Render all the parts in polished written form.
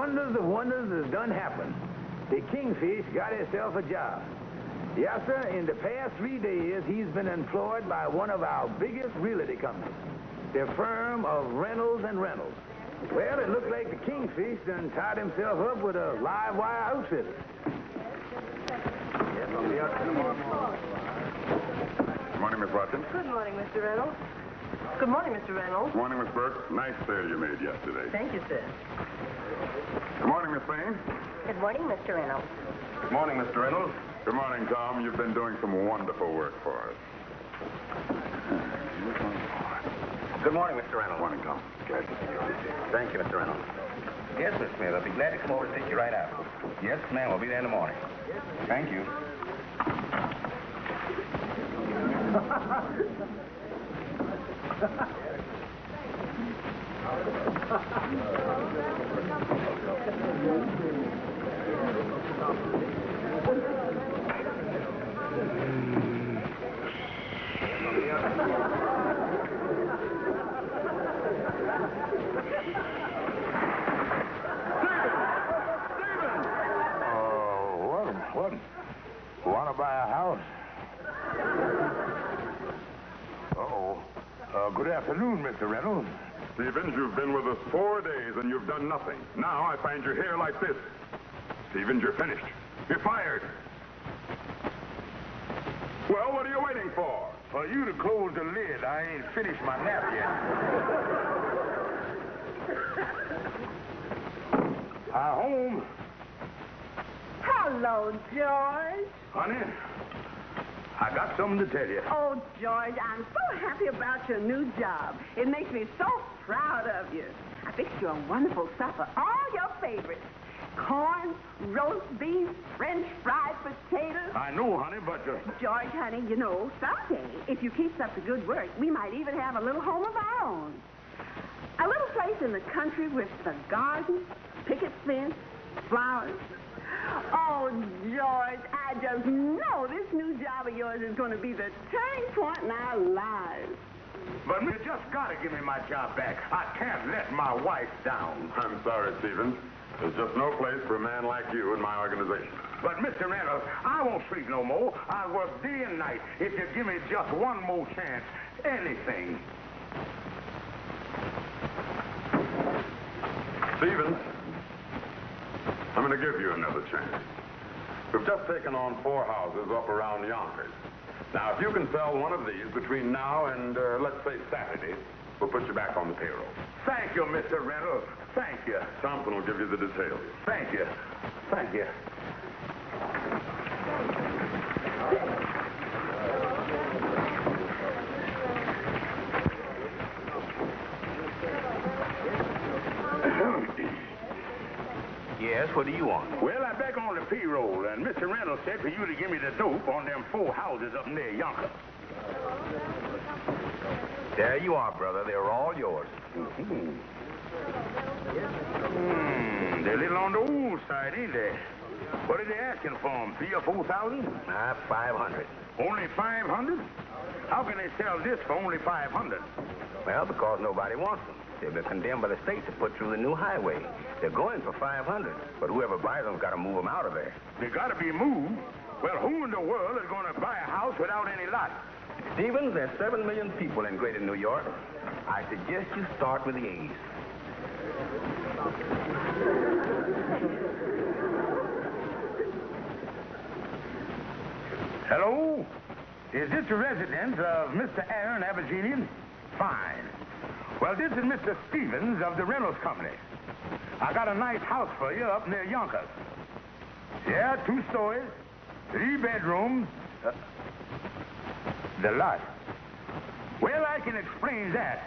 wonders of wonders has done happened. The Kingfish got himself a job. Yes, sir, in the past 3 days, he's been employed by one of our biggest realty companies, the firm of Reynolds and Reynolds. Well, it looked like the Kingfish done tied himself up with a live wire outfitter. Yes, I'll be up tomorrow morning. Good morning, Miss Watkins. Good morning, Mr. Reynolds. Good morning, Mr. Reynolds. Good morning, Miss Burke. Nice sale you made yesterday. Thank you, sir. Good morning, Miss Payne. Good morning, Mr. Reynolds. Good morning, Mr. Reynolds. Good morning, Tom. You've been doing some wonderful work for us. Good morning, Mr. Reynolds. Good morning, Tom. Glad to see you. Thank you, Mr. Reynolds. Yes, Miss Smith. I'll be glad to come over and take you right out. Yes, ma'am. We'll be there in the morning. Thank you. Want to buy a house? Good afternoon, Mr. Reynolds. Stevens, you've been with us 4 days and you've done nothing. Now I find you here like this. Stevens, you're finished. You're fired. Well, what are you waiting for? For you to close the lid. I ain't finished my nap yet. Home. Hello, George. Honey, I got something to tell you. Oh, George, I'm so happy about your new job. It makes me so proud of you. I fixed you a wonderful supper, all your favorites. Corn, roast beef, French fried potatoes. I know, honey, but... George, honey, you know, someday, if you keep up the good work, we might even have a little home of our own. A little place in the country with a garden, picket fence, flowers. Oh, George, I just know this new job of yours is going to be the turning point in our lives. But you just got to give me my job back. I can't let my wife down. I'm sorry, Stevens. There's just no place for a man like you in my organization. But, Mr. Reynolds, I won't sleep no more. I'll work day and night if you give me just one more chance. Anything. Stevens, I'm going to give you another chance. We've just taken on 4 houses up around Yonkers. Now, if you can sell one of these between now and, let's say, Saturday, we'll put you back on the payroll. Thank you, Mr. Reynolds. Thank you. Thompson will give you the details. Thank you. Thank you. Yes, what do you want? Well, I'm back on the payroll, and Mr. Reynolds said for you to give me the dope on them 4 houses up near Yonkers. There you are, brother. They're all yours. They're a little on the old side, ain't they? What are they asking for them? 3,000 or 4,000? 500. Only 500? How can they sell this for only 500? Well, because nobody wants them. They've been condemned by the state to put through the new highway. They're going for 500, but whoever buys them's got to move them out of there. They got to be moved. Well, who in the world is going to buy a house without any lot? Stevens, there's 7 million people in greater New York. I suggest you start with the A's. Hello? Is this the residence of Mr. Aaron Abergenian? Fine. Well, this is Mr. Stevens of the Reynolds Company. I got a nice house for you up near Yonkers. Yeah, 2 stories, 3 bedrooms. The lot. Well, I can explain that.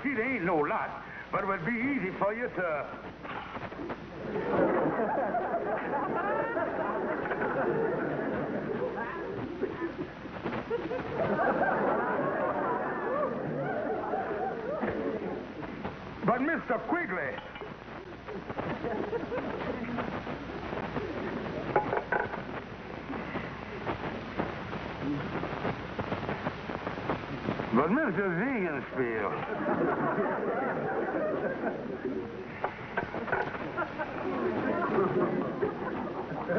See, there ain't no lot, but it would be easy for you to... But, Mr. Quigley... But, Mr. Ziegenspiel... Hi,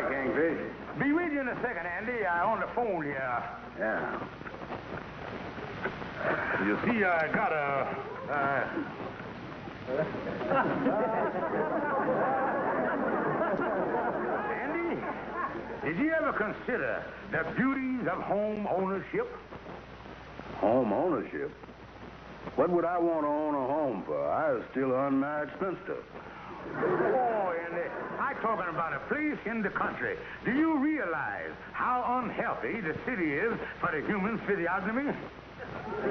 Kingfish. Be with you in a second, Andy. I'm on the phone here. Yeah. You see, I got Andy, did you ever consider the beauties of home ownership? Home ownership? What would I want to own a home for? I was still an unmarried spinster. Oh, Andy, I'm talking about a place in the country. Do you realize how unhealthy the city is for the human physiognomy?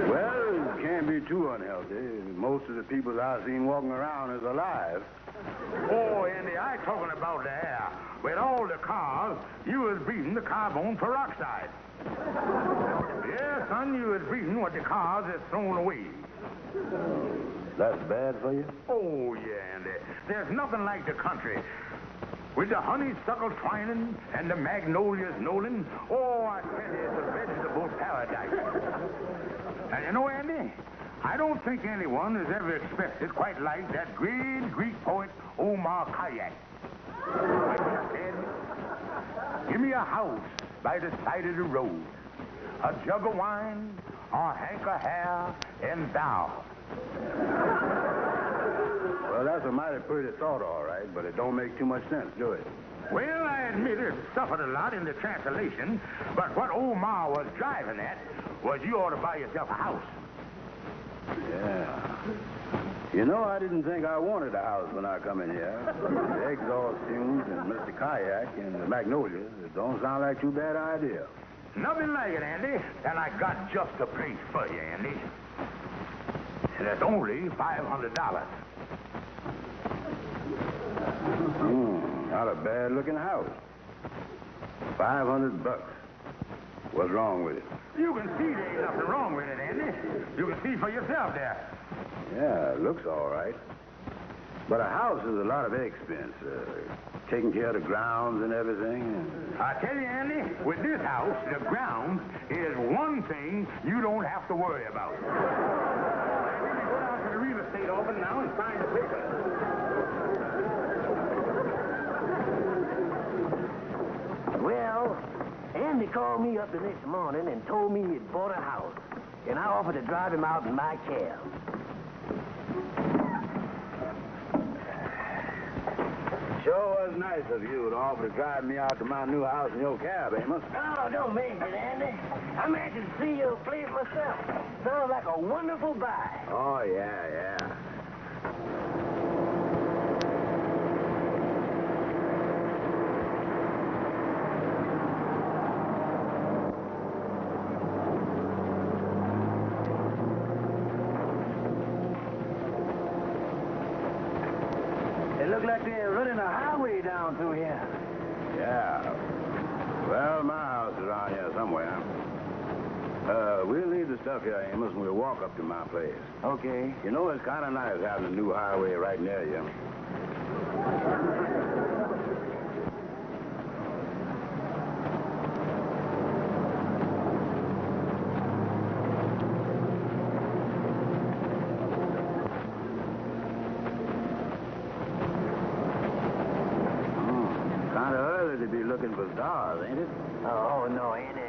Well, it can't be too unhealthy. Most of the people I've seen walking around is alive. Oh, Andy, I'm talking about the air. With all the cars, you was breathing the carbon peroxide. Yeah, son, you was breathing what the cars has thrown away. That's bad for you? Oh, yeah, Andy. There's nothing like the country. With the honeysuckle twining and the magnolias knolling, oh, I tell you, it's a vegetable paradise. And you know, Andy, I don't think anyone has ever expressed it quite like that great Greek poet Omar Kayak. He said, give me a house by the side of the road, a jug of wine, a hank of hair, and thou. Well, that's a mighty pretty thought, all right, but it don't make too much sense, do it? Well, I admit it suffered a lot in the translation, but what Omar was driving at was you ought to buy yourself a house. Yeah. You know, I didn't think I wanted a house when I come in here. The exhaust fumes and Mr. Kayak and the magnolias, it don't sound like too bad an idea. Nothing like it, Andy. And I got just the place for you, Andy. And it's only $500. Not a bad-looking house. $500. What's wrong with it? You can see there ain't nothing wrong with it, Andy. You can see for yourself there. Yeah, it looks all right. But a house is a lot of expense. Taking care of the grounds and everything. I tell you, Andy, with this house, the ground is one thing you don't have to worry about. Let me go down to the real estate office now and sign the paper. Well, Andy called me up the next morning and told me he'd bought a house. And I offered to drive him out in my cab. Sure was nice of you to offer to drive me out to my new house in your cab, Amos. Oh, don't mention it, Andy. I'm anxious to see your place myself. Sounds like a wonderful buy. Oh, yeah. It looked like they're running a highway down through here. Yeah. Well, my house is around here somewhere. We'll leave the stuff here, Amos, and we'll walk up to my place. Okay. You know, it's kind of nice having a new highway right near you. Kind of early to be looking for stars, ain't it? Oh, no, Andy.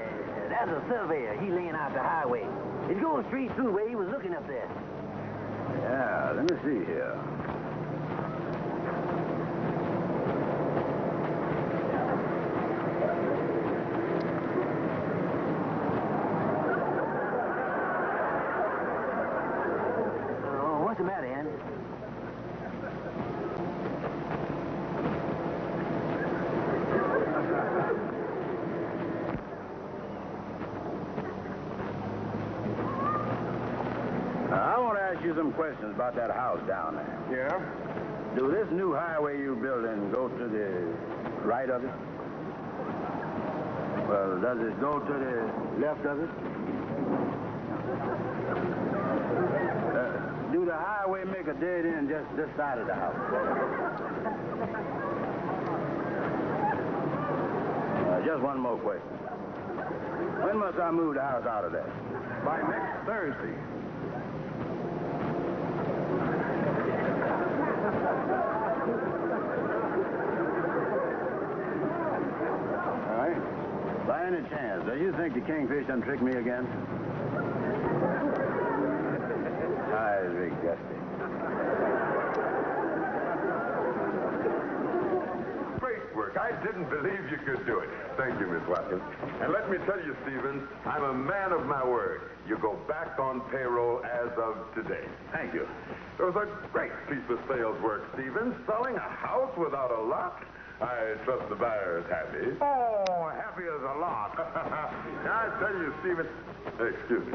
That's a surveyor. He laying out the highway. He's going straight through where he was looking up there. Yeah, let me see here. Oh, what's the matter, Andy? I want to ask you some questions about that house down there. Yeah? Do this new highway you're building go to the right of it? Well, does it go to the left of it? Do the highway make a dead end just this side of the house? Just one more question. When must I move the house out of there? By next Thursday. All right. By any chance, do you think the Kingfish done tricked me again? I think Gusty. Great work. I didn't believe you could do it. Thank you, Miss Watkins. And let me tell you, Stevens, I'm a man of my word. You go back on payroll as of today. Thank you. It was a great piece of sales work, Stevens. Selling a house without a lock. I trust the buyer is happy. Oh, happy as a lark. Now, I tell you, Stevens. Excuse me.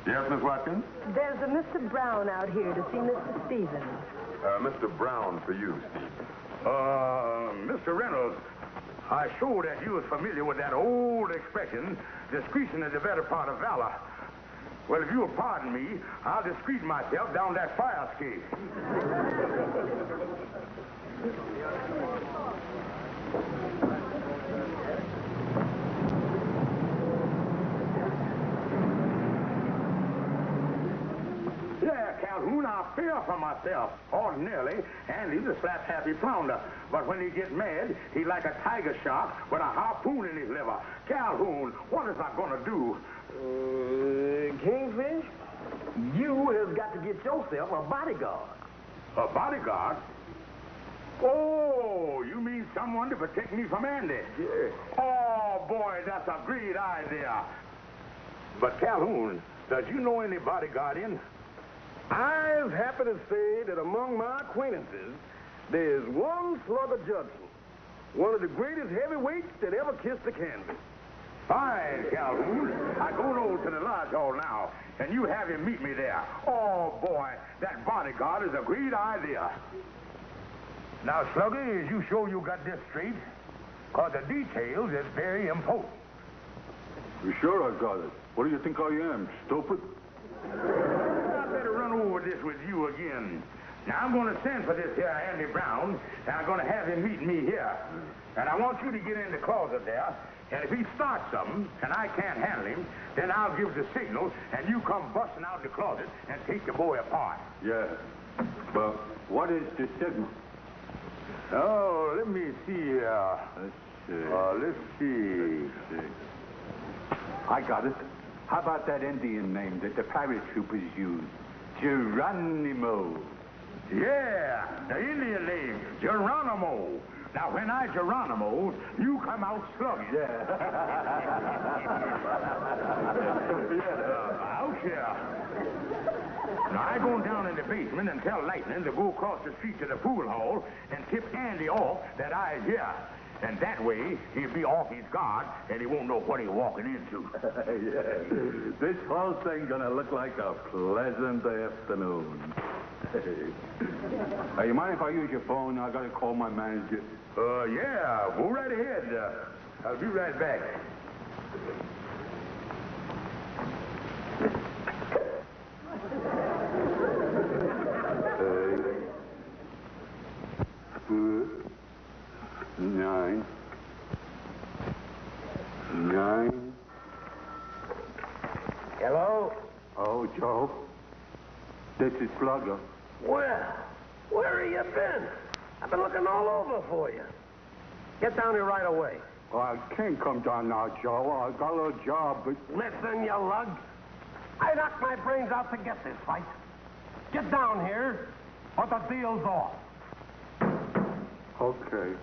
Yes, Miss Watkins? There's a Mr. Brown out here to see Mr. Stevens. Mr. Brown for you, Stevens. Mr. Reynolds, I sure that you was familiar with that old expression, discretion is the better part of valor. Well, if you'll pardon me, I'll discreet myself down that fire escape. Yeah, Calhoun, I fear for myself. Ordinarily, Andy's a slap-happy flounder. But when he gets mad, he's like a tiger shark with a harpoon in his liver. Calhoun, what is I gonna do? Kingfish, you have got to get yourself a bodyguard. A bodyguard? Oh, you mean someone to protect me from Andy? Yeah. Oh, boy, that's a great idea. But, Calhoun, does you know any bodyguarding? I've happened to say that among my acquaintances, there's one Slugger Judson, one of the greatest heavyweights that ever kissed the canvas. Fine, Calhoun. I go over to the lodge hall now, and you have him meet me there. Oh, boy, that bodyguard is a great idea. Now, Slugger, is you sure you got this straight? Because the details is very important. You sure I got it? What do you think I am, stupid? I better run over this with you again. Now, I'm going to send for this here Andy Brown, and I'm going to have him meet me here. And I want you to get in the closet there, and if he starts something, and I can't handle him, then I'll give the signal, and you come busting out the closet and take the boy apart. Yeah. But what is the signal? Oh, let me see. Let's see. I got it. How about that Indian name that the paratroopers use? Geronimo. Yeah, the Indian name, Geronimo. Now, when I Geronimo, you come out slugging. Yeah. Out here. Now, I go down in the basement and tell Lightning to go across the street to the pool hall and tip Andy off that I's here. And that way, he'll be off his guard, and he won't know what he's walking into. Yeah. This whole thing gonna look like a pleasant afternoon. Hey, you mind if I use your phone? I gotta call my manager. Yeah, go right ahead. I'll be right back. Nine. Hello? Oh, Joe. This is Slugger. Well, where have you been? I've been looking all over for you. Get down here right away. Oh, I can't come down now, Joe. I got a little job, but... Listen, you lug. I knocked my brains out to get this fight. Get down here, or the deal's off. Okay.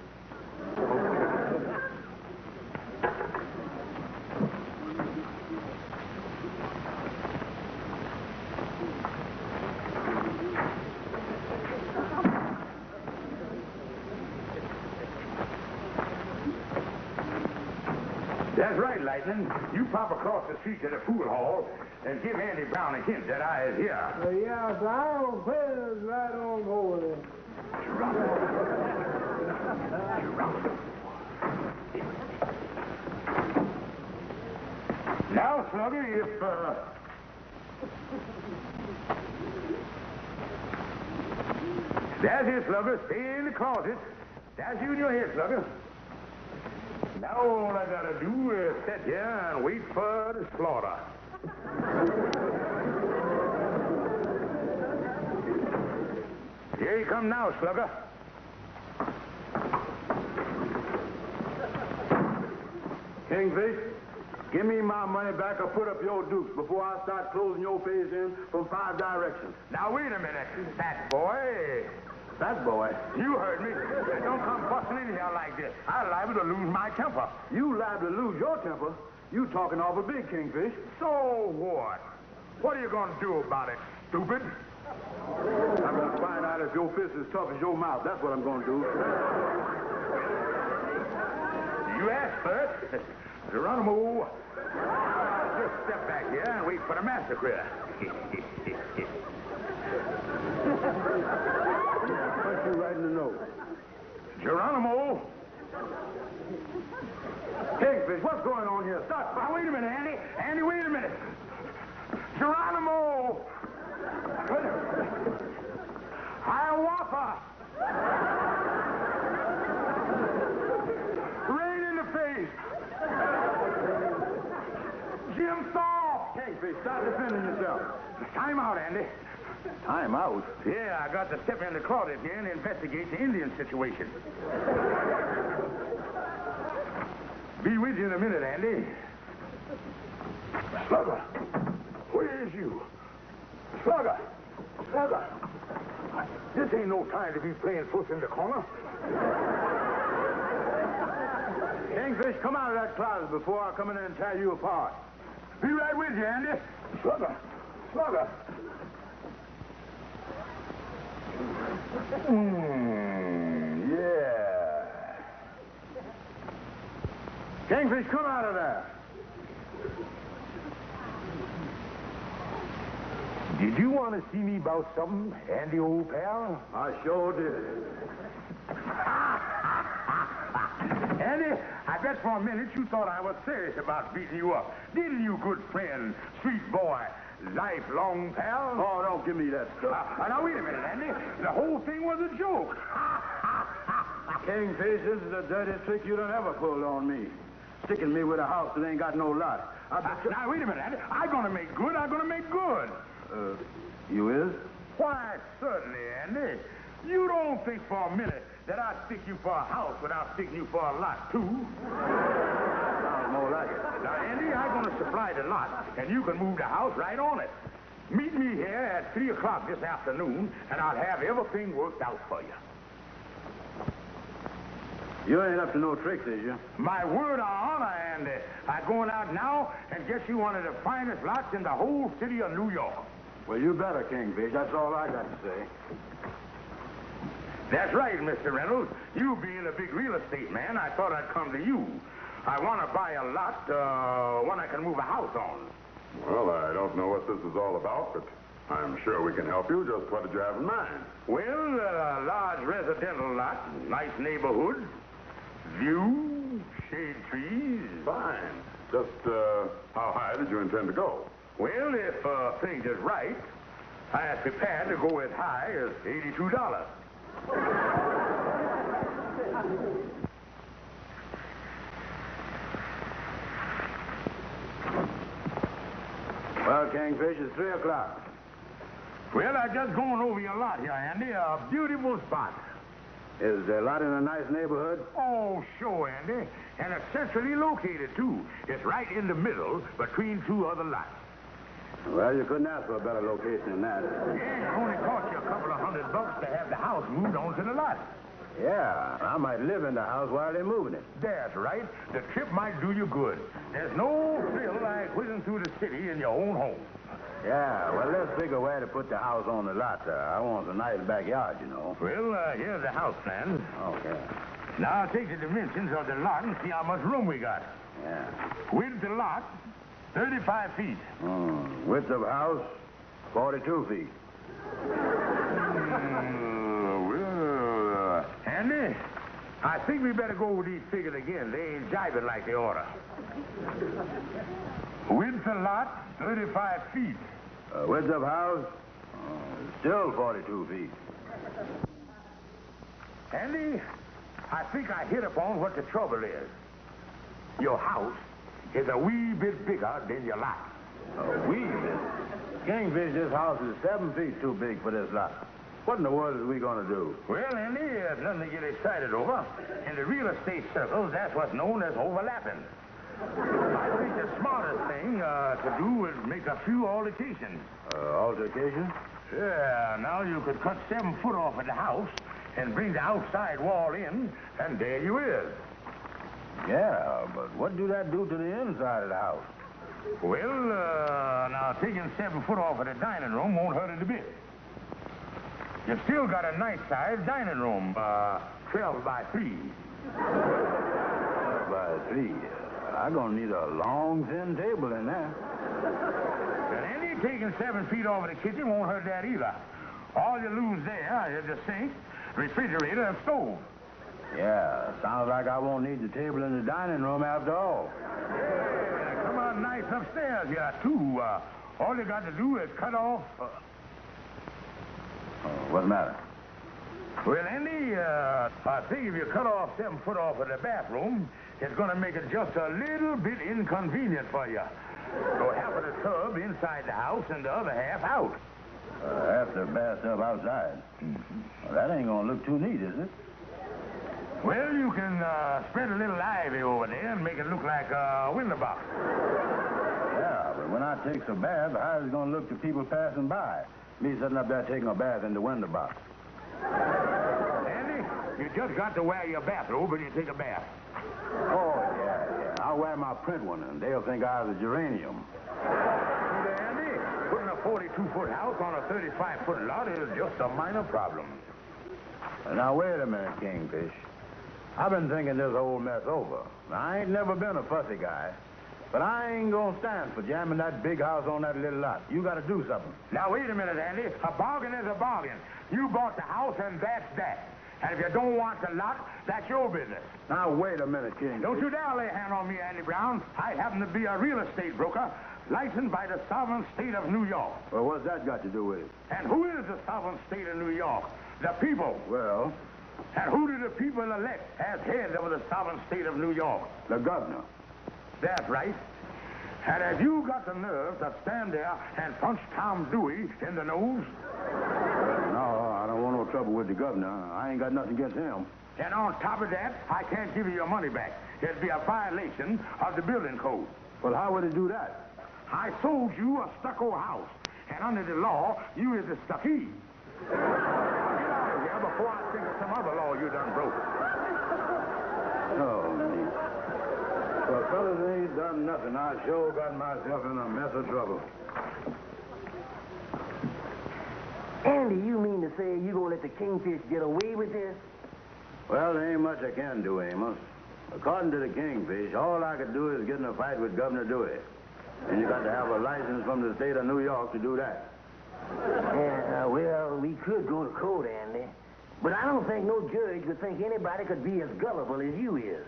That's right, Lightning. You pop across the street to the pool hall and give Andy Brown a hint that I is here. Yeah, so I'll put right on over there. Now, Slugger, if, That's it, Slugger. Stay in the closet. That's you in your head, Slugger. Now all I gotta do is sit here and wait for the slaughter. Here you come now, Slugger. Kingfish, give me my money back or put up your dukes before I start closing your face in from 5 directions. Now, wait a minute, fat boy. That boy. You heard me. Don't come busting in here like this. I'm liable to lose my temper. You liable to lose your temper. You talking awful big, Kingfish. So what? What are you going to do about it, stupid? I'm going to find out if your fist is tough as your mouth. That's what I'm going to do. You asked first. Geronimo. Just step back here and wait for the massacre. Punch you right in the nose. Geronimo. Kingfish, what's going on here? Stop. Now, wait a minute, Andy. Andy, wait a minute. Geronimo. Hiawatha. Rain in the face. Jim Thorpe. Kingfish, stop defending yourself. Time out, Andy. Time out. Yeah, I got to step in the closet here and investigate the Indian situation. Be with you in a minute, Andy. Slugger, where is you? Slugger! Slugger! This ain't no time to be playing puss in the corner. Kingfish, come out of that closet before I come in and tear you apart. Be right with you, Andy. Slugger! Slugger! Yeah. Kingfish, come out of there. Did you want to see me about something, Andy, old pal? I sure did. Andy, I bet for a minute you thought I was serious about beating you up. Didn't you, good friend, street boy, lifelong pal? Oh, don't give me that stuff. Now, wait a minute, Andy. The whole thing was a joke. Kingfish, this is the dirtiest trick you done ever pulled on me. Sticking me with a house that ain't got no lot. Now, wait a minute, Andy. I'm going to make good. I'm going to make good. You is? Why, certainly, Andy. You don't think for a minute that I'd stick you for a house without sticking you for a lot, too. Sounds more like it. Now, Andy, I'm going to supply the lot, and you can move the house right on it. Meet me here at 3 o'clock this afternoon, and I'll have everything worked out for you. You ain't up to no tricks, is you? My word of honor, Andy. I'm going out now and get you one of the finest lots in the whole city of New York. Well, you better, Kingfish. That's all I got to say. That's right, Mr. Reynolds. You being a big real estate man, I thought I'd come to you. I want to buy a lot, one I can move a house on. Well, I don't know what this is all about, but I'm sure we can help you. Just what did you have in mind? Well, a large residential lot, nice neighborhood, view, shade trees. Fine. Just, how high did you intend to go? Well, if things is right, I am prepared to go as high as $82. Well, Kingfish, it's 3 o'clock. Well, I'm just going over your lot here, Andy. A beautiful spot. Is the lot in a nice neighborhood? Oh, sure, Andy. And it's centrally located, too. It's right in the middle between 2 other lots. Well, you couldn't ask for a better location than that. Yeah, it only cost you a couple of $100 to have the house moved onto the lot. Yeah, I might live in the house while they're moving it. That's right. The trip might do you good. There's no thrill like whizzing through the city in your own home. Yeah, well, let's figure where to put the house on the lot. I want a nice backyard, you know. Well, here's the house plan. Okay. Now, take the dimensions of the lot and see how much room we got. Yeah. Width of the lot, 35 feet. Width of house, 42 feet. Andy, I think we better go over these figures again. They ain't jiving like they oughta. Width of lot, 35 feet. Width of house, still 42 feet. Andy, I think I hit upon what the trouble is. Your house is a wee bit bigger than your lot. A wee bit. Kingfish, this house is 7 feet too big for this lot. What in the world is we going to do? Well, Andy, nothing to get excited over. In the real estate circles, that's what's known as overlapping. I think the smartest thing to do is make a few altercations. Altercation? Yeah, now you could cut 7 foot off of the house and bring the outside wall in, and there you is. Yeah, but what do that do to the inside of the house? Well, now taking 7 foot off of the dining room won't hurt it a bit. You still got a nice-sized dining room, 12 by 3. 12 by 3. I'm going to need a long, thin table in there. And any taking 7 feet off of the kitchen won't hurt that either. All you lose there is the sink, refrigerator, and stove. Yeah, sounds like I won't need the table in the dining room after all. Yeah, come on nice upstairs here, too. All you got to do is cut off... What's the matter? Well, Andy, I think if you cut off 7 foot off of the bathroom, it's going to make it just a little bit inconvenient for you. So half of the tub inside the house and the other half out. Half the bathtub outside. Well, that ain't going to look too neat, is it? Well, you can spread a little ivy over there and make it look like a window box. Yeah, but when I take a bath, how's it going to look to people passing by? Me sitting up there taking a bath in the window box. Andy, you just got to wear your bathrobe when you take a bath. Oh, yeah. I'll wear my print one, and they'll think I was a geranium. Andy, putting a 42-foot house on a 35-foot lot is just a minor problem. Now, wait a minute, Kingfish. I've been thinking this whole mess over. I ain't never been a fussy guy, but I ain't gonna stand for jamming that big house on that little lot. You gotta do something. Now, wait a minute, Andy. A bargain is a bargain. You bought the house, and that's that. And if you don't want the lot, that's your business. Now, wait a minute, King. Don't you dare lay a hand on me, Andy Brown. I happen to be a real estate broker, licensed by the sovereign state of New York. Well, what's that got to do with it? And who is the sovereign state of New York? The people. Well... And who do the people elect as head of the sovereign state of New York? The governor. That's right. And have you got the nerve to stand there and punch Tom Dewey in the nose? No, I don't want no trouble with the governor. I ain't got nothing against him. And on top of that, I can't give you your money back. It'd be a violation of the building code. Well, how would it do that? I sold you a stucco house, and under the law, you is a stuckee. Get out of here before I think of some other law you done broke. Oh, me. Well, fellas ain't done nothing. I sure got myself in a mess of trouble. Andy, you mean to say you gonna let the Kingfish get away with this? Well, there ain't much I can do, Amos. According to the Kingfish, all I could do is get in a fight with Governor Dewey. And you got to have a license from the state of New York to do that. Yeah, well, we could go to court, Andy. But I don't think no judge would think anybody could be as gullible as you is.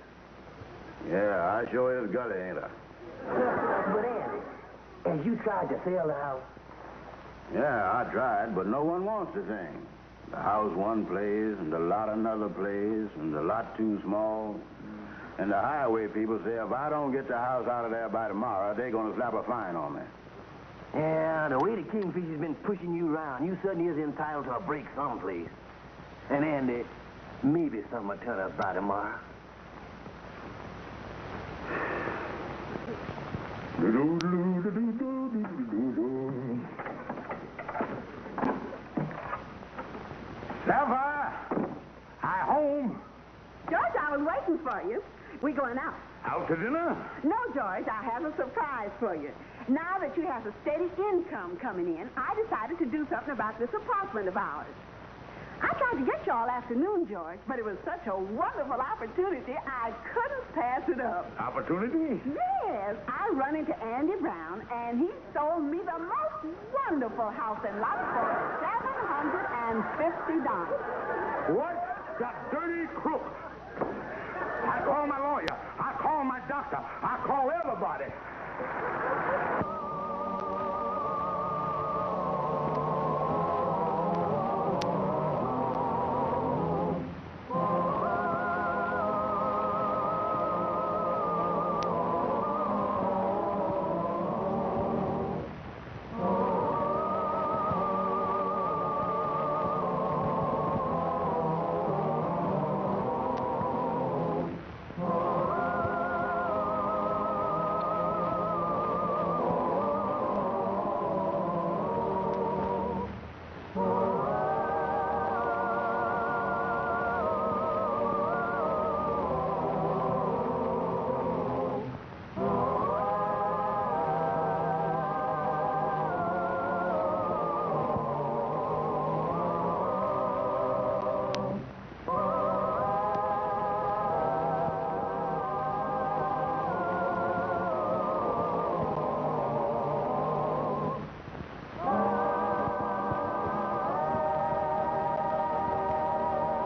Yeah, I sure is gully, ain't I? But, Andy, have you tried to sell the house? Yeah, I tried, but no one wants the thing. The house one place, and the lot another place, and the lot too small. And the highway people say if I don't get the house out of there by tomorrow, they're going to slap a fine on me. Yeah, the way the Kingfish has been pushing you around, you certainly is entitled to a break someplace. And, Andy, maybe something will turn up by tomorrow. Sapphire! Hi, home. George, I was waiting for you. We going out? Out to dinner? No, George, I have a surprise for you. Now that you have a steady income coming in, I decided to do something about this apartment of ours. I tried to get you all afternoon, George, but it was such a wonderful opportunity, I couldn't pass it up. Opportunity? Yes, I run into Andy Brown, and he sold me the most wonderful house and lot for $750. What? The dirty crook! I call my lawyer. I call my doctor. I call everybody.